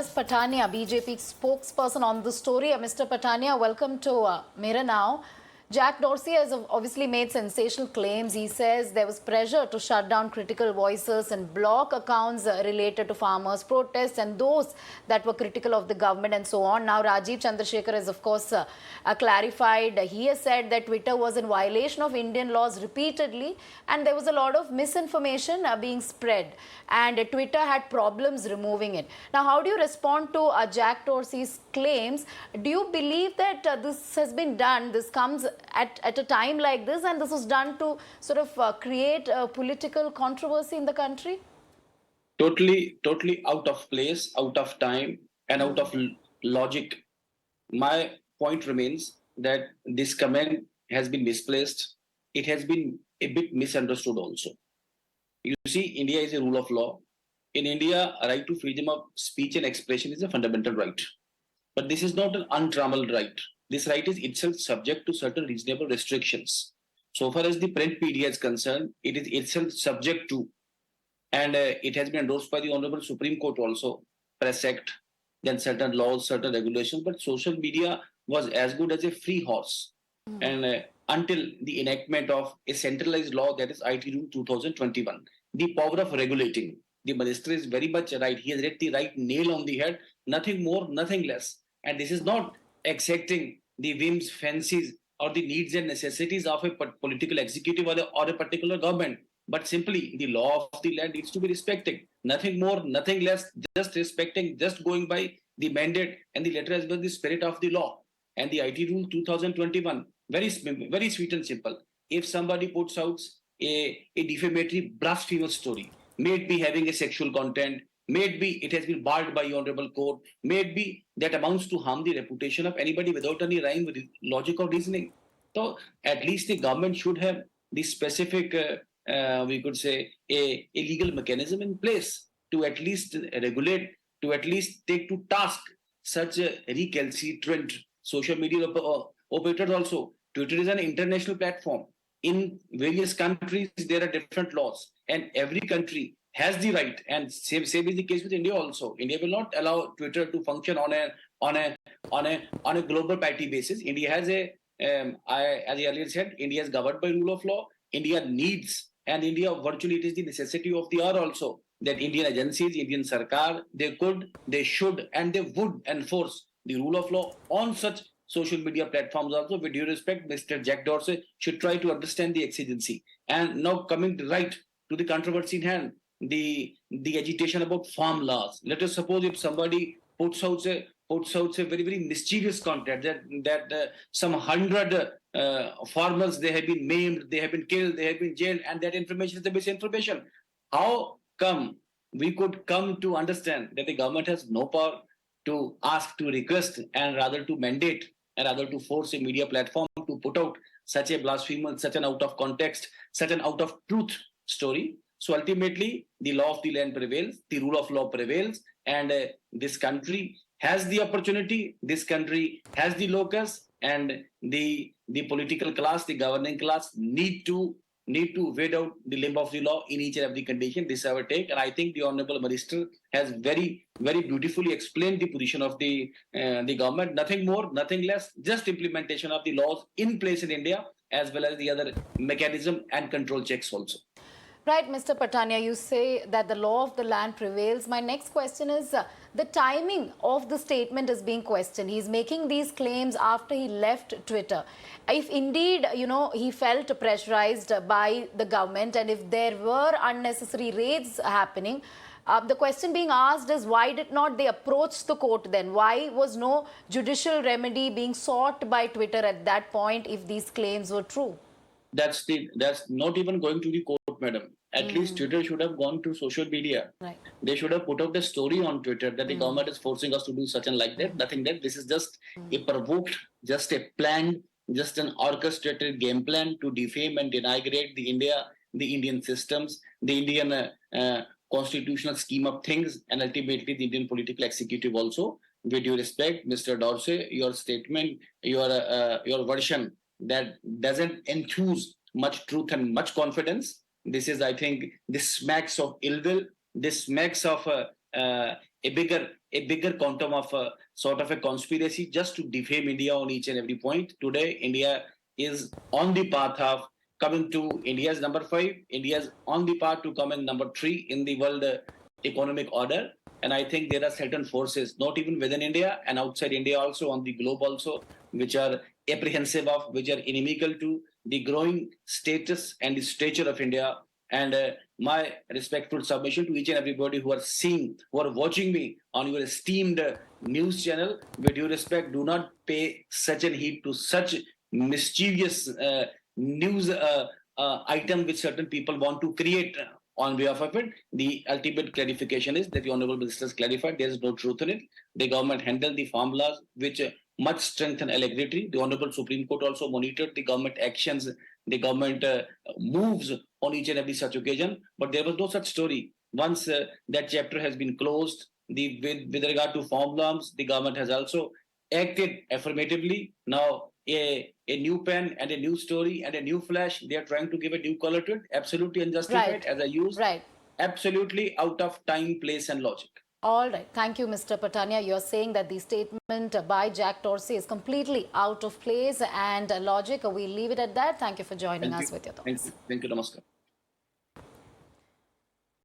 is Patania, BJP spokesperson on the story. Mr. Patania, welcome to Mirror Now. Jack Dorsey has obviously made sensational claims. He says there was pressure to shut down critical voices and block accounts related to farmers' protests and those that were critical of the government and so on. Now, Rajiv Chandrasekhar has, of course, clarified. He has said that Twitter was in violation of Indian laws repeatedly and there was a lot of misinformation being spread. And Twitter had problems removing it. Now, how do you respond to Jack Dorsey's claims? Do you believe that this has been done, this comes at a time like this, and this was done to sort of create a political controversy in the country? Totally out of place, out of time, and out of logic. My point remains that this comment has been misplaced. It has been a bit misunderstood also. You see, India is a rule of law. In India, a right to freedom of speech and expression is a fundamental right. But this is not an untrammeled right. This right is itself subject to certain reasonable restrictions. So far as the print media is concerned, it is itself subject to, and it has been endorsed by the Honorable Supreme Court also, Press Act, then certain laws, certain regulations, but social media was as good as a free horse. And until the enactment of a centralized law, that is IT Rule 2021, the power of regulating. The minister is very much right. He has hit the right nail on the head, nothing more, nothing less. And this is not accepting the whims, fancies, or the needs and necessities of a political executive or a particular government, but simply the law of the land needs to be respected. Nothing more, nothing less, just respecting, just going by the mandate and the letter as well, the spirit of the law. And the IT Rule 2021, very sweet and simple. If somebody puts out a defamatory, blasphemous story, may it be having a sexual content, may it be it has been barred by honorable court, may it be that amounts to harm the reputation of anybody without any rhyme, logic or reasoning. So at least the government should have the specific, we could say, a legal mechanism in place to at least regulate, to at least take to task such a recalcitrant social media operators also. Twitter is an international platform. In various countries, there are different laws, and every country has the right. And same is the case with India also. India will not allow Twitter to function on a global parity basis. India has as I earlier said, India is governed by rule of law. India needs, and India virtually it is the necessity of the hour also, that Indian agencies, Indian Sarkar, they could, they should, and they would enforce the rule of law on such social media platforms also. With due respect, Mr. Jack Dorsey should try to understand the exigency. And now coming right to the controversy in hand, the agitation about farm laws. Let us suppose if somebody puts out a very mischievous content that some 100 farmers, they have been maimed, they have been killed, they have been jailed, and that information is the misinformation. How come we could come to understand that the government has no power to ask, to request, and rather to mandate, and rather to force a media platform to put out such a blasphemous, such an out of context, such an out of truth story? So ultimately, the law of the land prevails, the rule of law prevails, and this country has the opportunity, this country has the locus, and the political class, the governing class need to wade out the limb of the law in each and every condition. This is our take, and I think the Honorable Minister has very beautifully explained the position of the government. Nothing more, nothing less, just implementation of the laws in place in India, as well as the other mechanism and control checks also. Right, Mr. Patania, you say that the law of the land prevails. My next question is the timing of the statement is being questioned. He's making these claims after he left Twitter. If indeed, he felt pressurized by the government and if there were unnecessary raids happening, the question being asked is why did not they approach the court then? Why was no judicial remedy being sought by Twitter at that point if these claims were true? That's not even going to the court, madam. At least Twitter should have gone to social media. Right. They should have put out a story on Twitter that the government is forcing us to do such and like that. Nothing that. This is just a provoked, just a planned, just an orchestrated game plan to defame and denigrate the Indian systems, the Indian constitutional scheme of things, and ultimately the Indian political executive also. With due respect, Mr. Dorsey, your statement, your version that doesn't enthuse much truth and much confidence. This is, I think, this smacks of ill will. This smacks of a a bigger quantum of sort of a conspiracy just to defame India on each and every point. Today, India is on the path of coming to India's number 5. India's on the path to come in number 3 in the world economic order. And I think there are certain forces, not even within India and outside India also, on the globe also, which are apprehensive of, which are inimical to the growing status and the stature of India. And my respectful submission to each and everybody who are seeing, who are watching me on your esteemed news channel, with due respect, do not pay such an heed to such mischievous news item which certain people want to create on behalf of it. The ultimate clarification is that the Honorable Minister has clarified there is no truth in it. The government handled the farm laws, which much strengthened allegory. The Honorable Supreme Court also monitored the government actions, the government moves on each and every such occasion. But there was no such story. Once that chapter has been closed, with regard to farm laws, the government has also acted affirmatively. Now, a new pen and a new story and a new flash, they are trying to give a new color to it. Absolutely unjustified, Right. as I use. Right. Absolutely out of time, place, and logic. All right. Thank you, Mr. Patania. You're saying that the statement by Jack Dorsey is completely out of place and logic. We'll leave it at that. Thank you for joining Thank us you. with your Thank thoughts. you. Thank you. Namaskar.